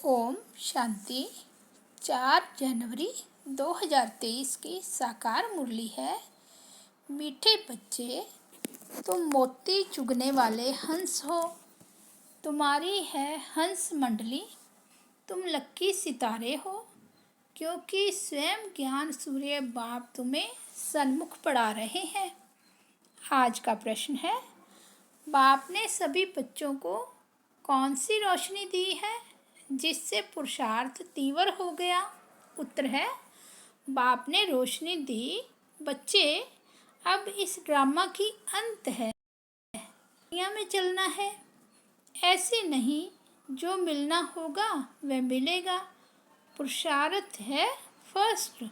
ओम शांति। 4 जनवरी 2023 की साकार मुरली है। मीठे बच्चे, तुम मोती चुगने वाले हंस हो। तुम्हारी है हंस मंडली। तुम लक्की सितारे हो, क्योंकि स्वयं ज्ञान सूर्य बाप तुम्हें सन्मुख पढ़ा रहे हैं। आज का प्रश्न है, बाप ने सभी बच्चों को कौन सी रोशनी दी है जिससे पुरुषार्थ तीव्र हो गया? उत्तर है, बाप ने रोशनी दी। बच्चे, अब इस ड्रामा की अंत है। दुनिया में चलना है, ऐसे नहीं। जो मिलना होगा वह मिलेगा। पुरुषार्थ है फर्स्ट।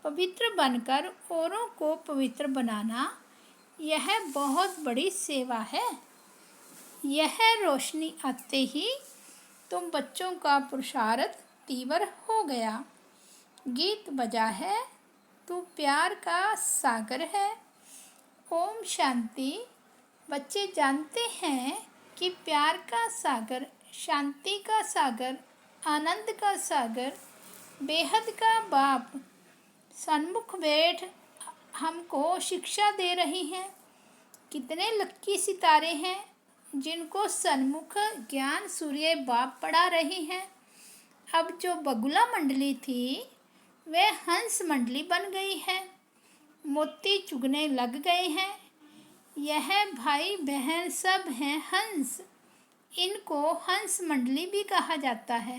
पवित्र बनकर औरों को पवित्र बनाना, यह बहुत बड़ी सेवा है। यह रोशनी आते ही तुम बच्चों का पुरुषार्थ तीव्र हो गया। गीत बजा है, तू प्यार का सागर है। ओम शांति। बच्चे जानते हैं कि प्यार का सागर, शांति का सागर, आनंद का सागर, बेहद का बाप सन्मुख बैठ हमको शिक्षा दे रही हैं। कितने लक्की सितारे हैं जिनको सन्मुख ज्ञान सूर्य बाप पढ़ा रहे हैं। अब जो बगुला मंडली थी वह हंस मंडली बन गई है। मोती चुगने लग गए हैं। यह भाई बहन सब हैं हंस। इनको हंस मंडली भी कहा जाता है।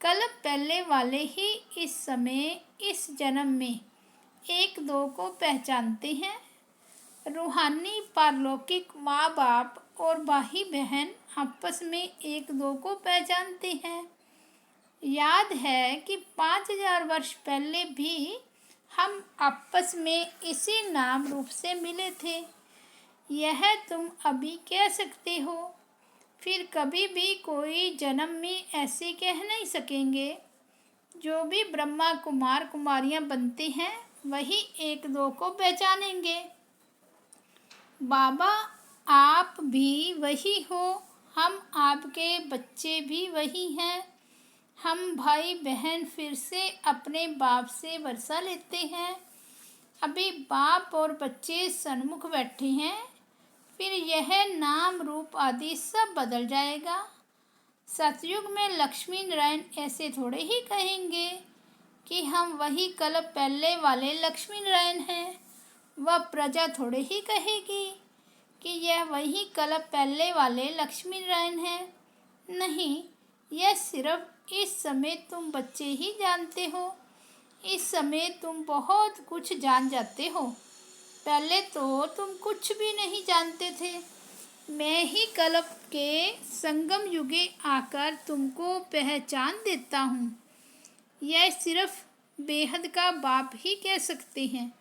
कल पहले वाले ही इस समय इस जन्म में एक दो को पहचानते हैं। रूहानी पारलौकिक माँ बाप और भाई बहन आपस में एक दो को पहचानते हैं। याद है कि 5000 वर्ष पहले भी हम आपस में इसी नाम रूप से मिले थे। यह तुम अभी कह सकते हो, फिर कभी भी कोई जन्म में ऐसे कह नहीं सकेंगे। जो भी ब्रह्मा कुमार कुमारियाँ बनते हैं वही एक दो को पहचानेंगे। बाबा आप भी वही हो, हम आपके बच्चे भी वही हैं। हम भाई बहन फिर से अपने बाप से वर्षा लेते हैं। अभी बाप और बच्चे सन्मुख बैठे हैं, फिर यह नाम रूप आदि सब बदल जाएगा। सतयुग में लक्ष्मी नारायण ऐसे थोड़े ही कहेंगे कि हम वही कल पहले वाले लक्ष्मी नारायण हैं। वह प्रजा थोड़े ही कहेगी कि यह वही कल पहले वाले लक्ष्मी नारायण हैं। नहीं, यह सिर्फ इस समय तुम बच्चे ही जानते हो। इस समय तुम बहुत कुछ जान जाते हो। पहले तो तुम कुछ भी नहीं जानते थे। मैं ही कल के संगम युगे आकर तुमको पहचान देता हूँ। यह सिर्फ बेहद का बाप ही कह सकते हैं।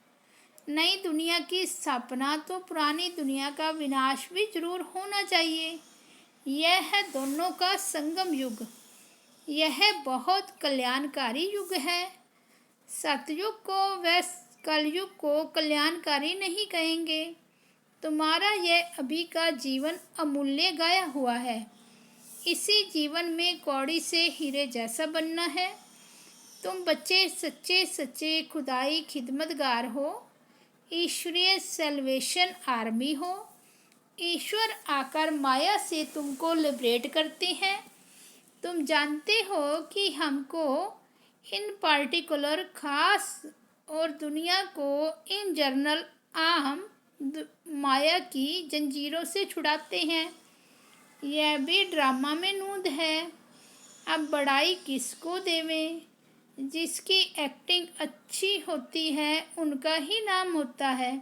नई दुनिया की स्थापना तो पुरानी दुनिया का विनाश भी जरूर होना चाहिए। यह है दोनों का संगम युग। यह बहुत कल्याणकारी युग है। सतयुग को व कलयुग को कल्याणकारी नहीं कहेंगे। तुम्हारा यह अभी का जीवन अमूल्य गाया हुआ है। इसी जीवन में कौड़ी से हीरे जैसा बनना है। तुम बच्चे सच्चे सच्चे खुदाई खिदमतगार हो। ईश्वरीय सेल्वेशन आर्मी हो। ईश्वर आकर माया से तुमको लिबरेट करते हैं। तुम जानते हो कि हमको इन पार्टिकुलर खास और दुनिया को इन जर्नल आम माया की जंजीरों से छुड़ाते हैं। यह भी ड्रामा में नूंद है। अब बड़ाई किसको देवें? जिसकी एक्टिंग अच्छी होती है उनका ही नाम होता है।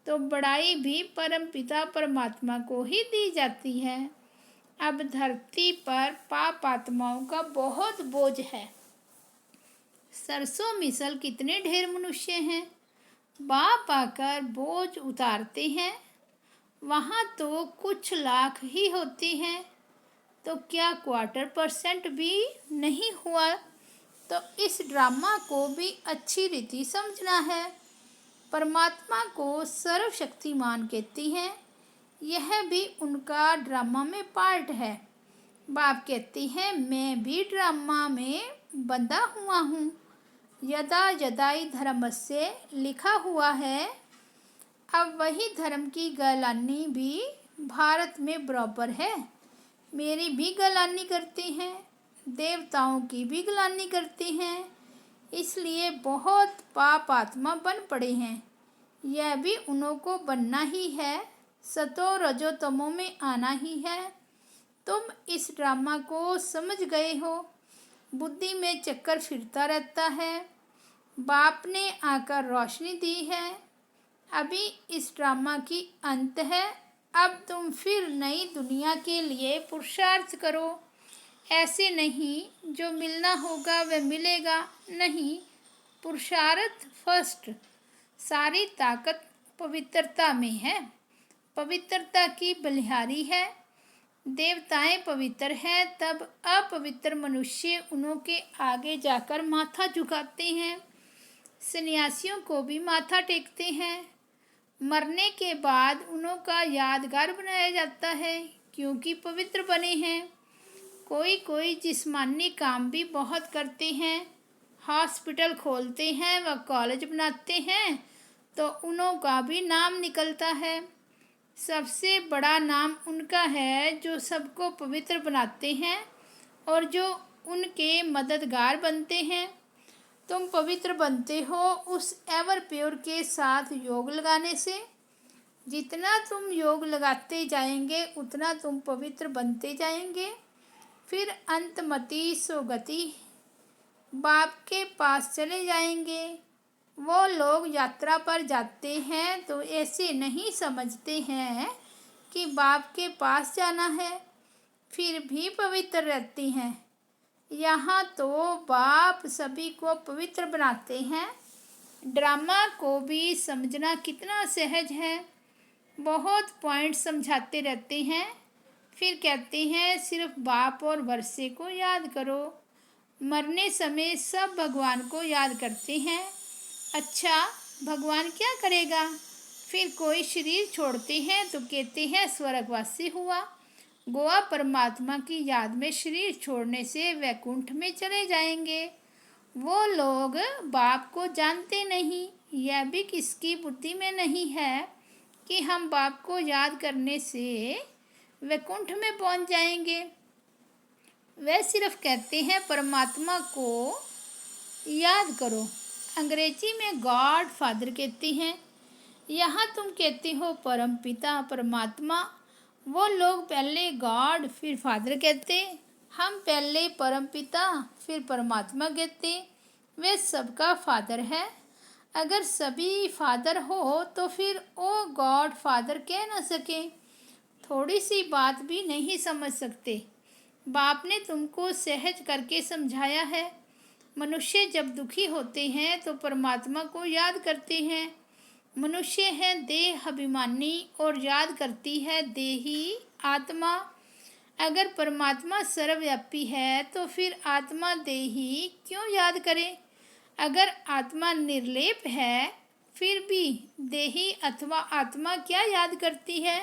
तो बड़ाई भी परमपिता परमात्मा को ही दी जाती है। अब धरती पर पाप आत्माओं का बहुत बोझ है। सरसों मिसल कितने ढेर मनुष्य हैं। बाप आकर बोझ उतारते हैं। वहाँ तो कुछ लाख ही होती हैं। तो क्या 1/4% भी नहीं हुआ? तो इस ड्रामा को भी अच्छी रीति समझना है। परमात्मा को सर्वशक्तिमान कहती हैं। यह भी उनका ड्रामा में पार्ट है। बाप कहते हैं मैं भी ड्रामा में बंधा हुआ हूँ। यदा यदाई धर्मस्य लिखा हुआ है। अब वही धर्म की गलानी भी भारत में बराबर है। मेरी भी गलानी करते हैं, देवताओं की भी गलानी करते हैं, इसलिए बहुत पाप आत्मा बन पड़े हैं। यह भी उन्हों को बनना ही है, सतो रजो तमो में आना ही है। तुम इस ड्रामा को समझ गए हो। बुद्धि में चक्कर फिरता रहता है। बाप ने आकर रोशनी दी है। अभी इस ड्रामा की अंत है। अब तुम फिर नई दुनिया के लिए पुरुषार्थ करो। ऐसे नहीं जो मिलना होगा वह मिलेगा, नहीं, पुरुषार्थ फर्स्ट। सारी ताकत पवित्रता में है। पवित्रता की बलिहारी है। देवताएं पवित्र हैं, तब अपवित्र मनुष्य उन्हों के आगे जाकर माथा झुकाते हैं। सन्यासियों को भी माथा टेकते हैं। मरने के बाद उन्हों का यादगार बनाया जाता है, क्योंकि पवित्र बने हैं। कोई कोई जिस्मानी काम भी बहुत करते हैं। हॉस्पिटल खोलते हैं व कॉलेज बनाते हैं, तो उन्हों का भी नाम निकलता है। सबसे बड़ा नाम उनका है जो सबको पवित्र बनाते हैं और जो उनके मददगार बनते हैं। तुम पवित्र बनते हो उस एवर प्योर के साथ योग लगाने से। जितना तुम योग लगाते जाएंगे उतना तुम पवित्र बनते जाएंगे। फिर अंतमति सोगति बाप के पास चले जाएंगे। वो लोग यात्रा पर जाते हैं तो ऐसे नहीं समझते हैं कि बाप के पास जाना है, फिर भी पवित्र रहते हैं। यहाँ तो बाप सभी को पवित्र बनाते हैं। ड्रामा को भी समझना कितना सहज है। बहुत पॉइंट समझाते रहते हैं, फिर कहते हैं सिर्फ बाप और वर्षे को याद करो। मरने समय सब भगवान को याद करते हैं। अच्छा, भगवान क्या करेगा? फिर कोई शरीर छोड़ते हैं तो कहते हैं स्वर्गवासी हुआ। गोवा परमात्मा की याद में शरीर छोड़ने से वैकुंठ में चले जाएंगे। वो लोग बाप को जानते नहीं। यह भी किसकी बुद्धि में नहीं है कि हम बाप को याद करने से वैकुंठ में पहुंच जाएंगे। वे सिर्फ कहते हैं परमात्मा को याद करो। अंग्रेजी में गॉड फादर कहते हैं। यहाँ तुम कहते हो परम पिता परमात्मा। वो लोग पहले गॉड फिर फादर कहते, हम पहले परम पिता फिर परमात्मा कहते। वे सबका फादर है। अगर सभी फादर हो तो फिर ओ गॉड फादर कह न सके। थोड़ी सी बात भी नहीं समझ सकते। बाप ने तुमको सहज करके समझाया है। मनुष्य जब दुखी होते हैं तो परमात्मा को याद करते हैं। मनुष्य है देह अभिमानी और याद करती है देही आत्मा। अगर परमात्मा सर्वव्यापी है तो फिर आत्मा देही क्यों याद करे? अगर आत्मा निर्लेप है फिर भी देही अथवा आत्मा क्या याद करती है?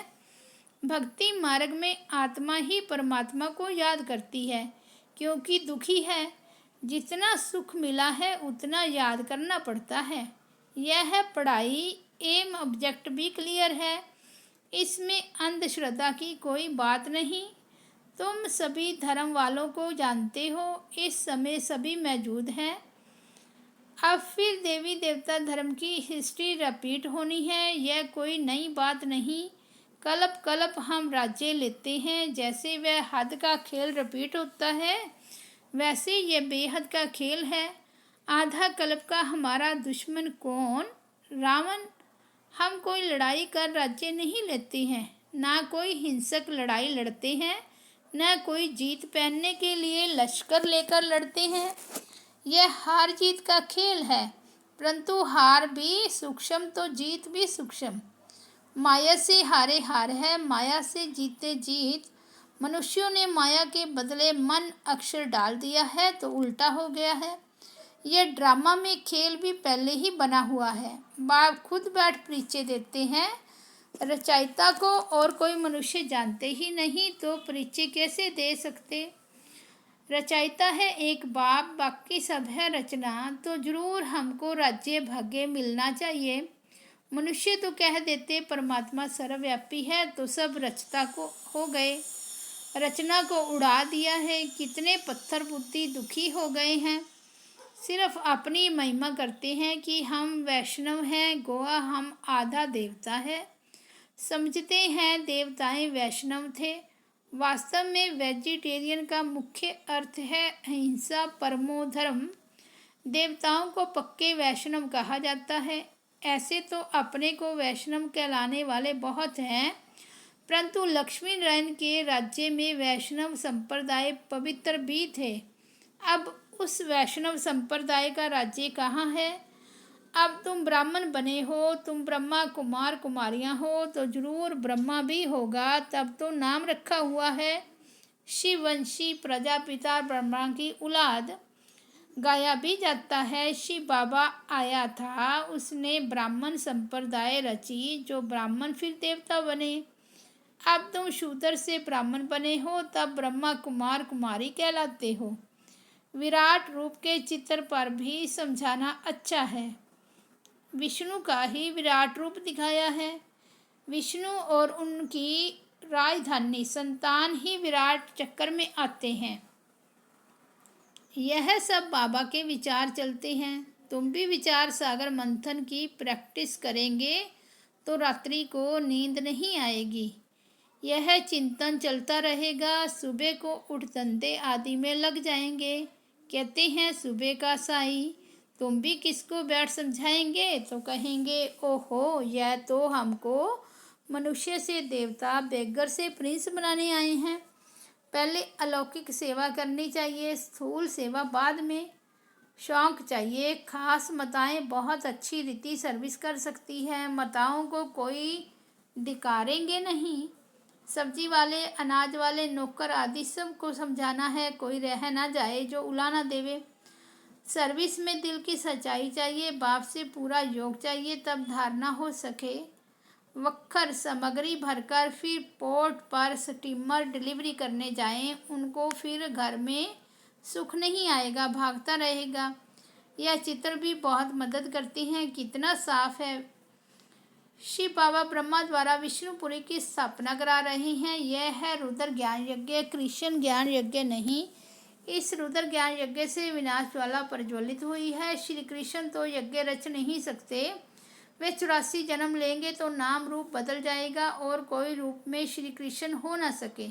भक्ति मार्ग में आत्मा ही परमात्मा को याद करती है, क्योंकि दुखी है। जितना सुख मिला है उतना याद करना पड़ता है। यह है पढ़ाई। एम ऑब्जेक्ट भी क्लियर है। इसमें अंधश्रद्धा की कोई बात नहीं। तुम सभी धर्म वालों को जानते हो। इस समय सभी मौजूद हैं। अब फिर देवी देवता धर्म की हिस्ट्री रिपीट होनी है। यह कोई नई बात नहीं। कल्प कल्प हम राज्य लेते हैं। जैसे वह हद का खेल रिपीट होता है, वैसे यह बेहद का खेल है। आधा कल्प का हमारा दुश्मन कौन? रावण। हम कोई लड़ाई कर राज्य नहीं लेते हैं, ना कोई हिंसक लड़ाई लड़ते हैं, न कोई जीत पहनने के लिए लश्कर लेकर लड़ते हैं। यह हार जीत का खेल है, परंतु हार भी सूक्ष्म तो जीत भी सूक्ष्म। माया से हारे हार है, माया से जीते जीत। मनुष्यों ने माया के बदले मन अक्षर डाल दिया है तो उल्टा हो गया है। यह ड्रामा में खेल भी पहले ही बना हुआ है। बाप खुद बैठ परिचय देते हैं। रचयिता को और कोई मनुष्य जानते ही नहीं तो परिचय कैसे दे सकते। रचयिता है एक बाप, बाकी सब है रचना। तो जरूर हमको राज्य भाग्य मिलना चाहिए। मनुष्य तो कह देते परमात्मा सर्वव्यापी है, तो सब रचता को हो गए, रचना को उड़ा दिया है। कितने पत्थर बुद्धि दुखी हो गए हैं, सिर्फ अपनी महिमा करते हैं कि हम वैष्णव हैं, गोवा हम आधा देवता है। समझते हैं देवताएं वैष्णव थे। वास्तव में वेजिटेरियन का मुख्य अर्थ है अहिंसा परमो धर्म। देवताओं को पक्के वैष्णव कहा जाता है। ऐसे तो अपने को वैष्णव कहलाने वाले बहुत हैं, परंतु लक्ष्मी नारायण के राज्य में वैष्णव संप्रदाय पवित्र भी थे। अब उस वैष्णव संप्रदाय का राज्य कहाँ है। अब तुम ब्राह्मण बने हो, तुम ब्रह्मा कुमार कुमारियाँ हो, तो जरूर ब्रह्मा भी होगा। तब तो नाम रखा हुआ है शिववंशी प्रजापिता ब्रह्मा की औलाद। गाया भी जाता है शिव बाबा आया था, उसने ब्राह्मण संप्रदाय रची, जो ब्राह्मण फिर देवता बने। अब तुम शूद्र से ब्राह्मण बने हो, तब ब्रह्मा कुमार कुमारी कहलाते हो। विराट रूप के चित्र पर भी समझाना अच्छा है। विष्णु का ही विराट रूप दिखाया है। विष्णु और उनकी राजधानी संतान ही विराट चक्कर में आते हैं। यह सब बाबा के विचार चलते हैं। तुम भी विचार सागर मंथन की प्रैक्टिस करेंगे तो रात्रि को नींद नहीं आएगी। यह चिंतन चलता रहेगा। सुबह को उठ धंधे आदि में लग जाएंगे। कहते हैं सुबह का साई। तुम भी किसको बैठ समझाएंगे तो कहेंगे ओहो, यह तो हमको मनुष्य से देवता, बेगर से प्रिंस बनाने आए हैं। पहले अलौकिक सेवा करनी चाहिए, स्थूल सेवा बाद में। शौक चाहिए खास। माताएं बहुत अच्छी रीति सर्विस कर सकती है। माताओं को कोई धिकारेंगे नहीं। सब्जी वाले, अनाज वाले, नौकर आदि सबको समझाना है, कोई रह ना जाए जो उला ना देवे। सर्विस में दिल की सच्चाई चाहिए। बाप से पूरा योग चाहिए, तब धारणा हो सके। वक्खर सामग्री भरकर फिर पोर्ट पर स्टीमर डिलीवरी करने जाएं, उनको फिर घर में सुख नहीं आएगा, भागता रहेगा। यह चित्र भी बहुत मदद करती हैं। कितना साफ है। शिव बाबा ब्रह्मा द्वारा विष्णुपुरी की स्थापना करा रहे हैं। यह है रुद्र ज्ञान यज्ञ, कृष्ण ज्ञान यज्ञ नहीं। इस रुद्र ज्ञान यज्ञ से विनाश ज्वाला प्रज्वलित हुई है। श्री कृष्ण तो यज्ञ रच नहीं सकते। वे 84 जन्म लेंगे तो नाम रूप बदल जाएगा और कोई रूप में श्री कृष्ण हो ना सके।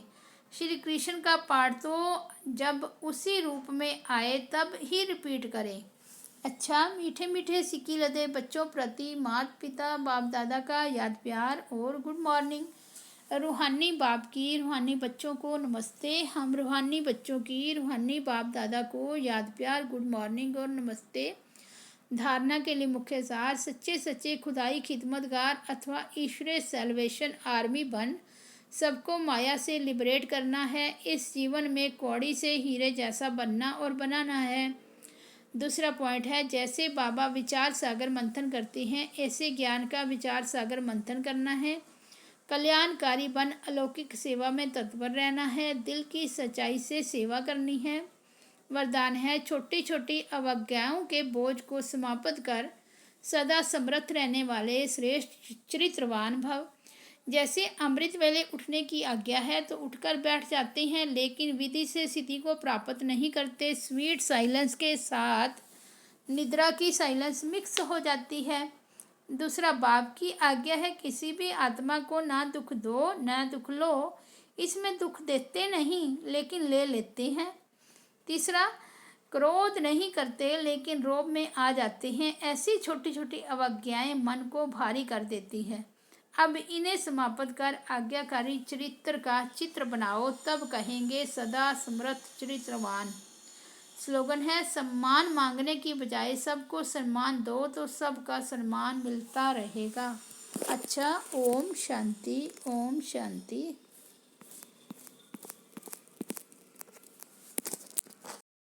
श्री कृष्ण का पाठ तो जब उसी रूप में आए तब ही रिपीट करें। अच्छा, मीठे मीठे सिक्की लदे बच्चों प्रति माता पिता बाप दादा का याद प्यार और गुड मॉर्निंग। रूहानी बाप की रूहानी बच्चों को नमस्ते। हम रूहानी बच्चों की रूहानी बाप दादा को याद प्यार, गुड मॉर्निंग और नमस्ते। धारणा के लिए मुख्य सार, सच्चे सच्चे खुदाई खिदमतगार अथवा ईश्वरीय सेल्वेशन आर्मी बन सबको माया से लिबरेट करना है। इस जीवन में कौड़ी से हीरे जैसा बनना और बनाना है। दूसरा पॉइंट है, जैसे बाबा विचार सागर मंथन करते हैं ऐसे ज्ञान का विचार सागर मंथन करना है। कल्याणकारी बन अलौकिक सेवा में तत्पर रहना है। दिल की सच्चाई से सेवा करनी है। वरदान है, छोटी छोटी अवज्ञाओं के बोझ को समाप्त कर सदा समर्थ रहने वाले श्रेष्ठ चरित्रवान भव। जैसे अमृत वेले उठने की आज्ञा है तो उठकर बैठ जाते हैं, लेकिन विधि से स्थिति को प्राप्त नहीं करते। स्वीट साइलेंस के साथ निद्रा की साइलेंस मिक्स हो जाती है। दूसरा, बाप की आज्ञा है, किसी भी आत्मा को ना दुख दो ना दुख लो। इसमें दुख देते नहीं लेकिन ले लेते हैं। तीसरा, क्रोध नहीं करते लेकिन रोब में आ जाते हैं। ऐसी छोटी छोटी अवज्ञाएं मन को भारी कर देती है। अब इन्हें समाप्त कर आज्ञाकारी चरित्र का चित्र बनाओ, तब कहेंगे सदा समर्थ चरित्रवान। स्लोगन है, सम्मान मांगने की बजाय सबको सम्मान दो तो सबका सम्मान मिलता रहेगा। अच्छा, ओम शांति, ओम शांति।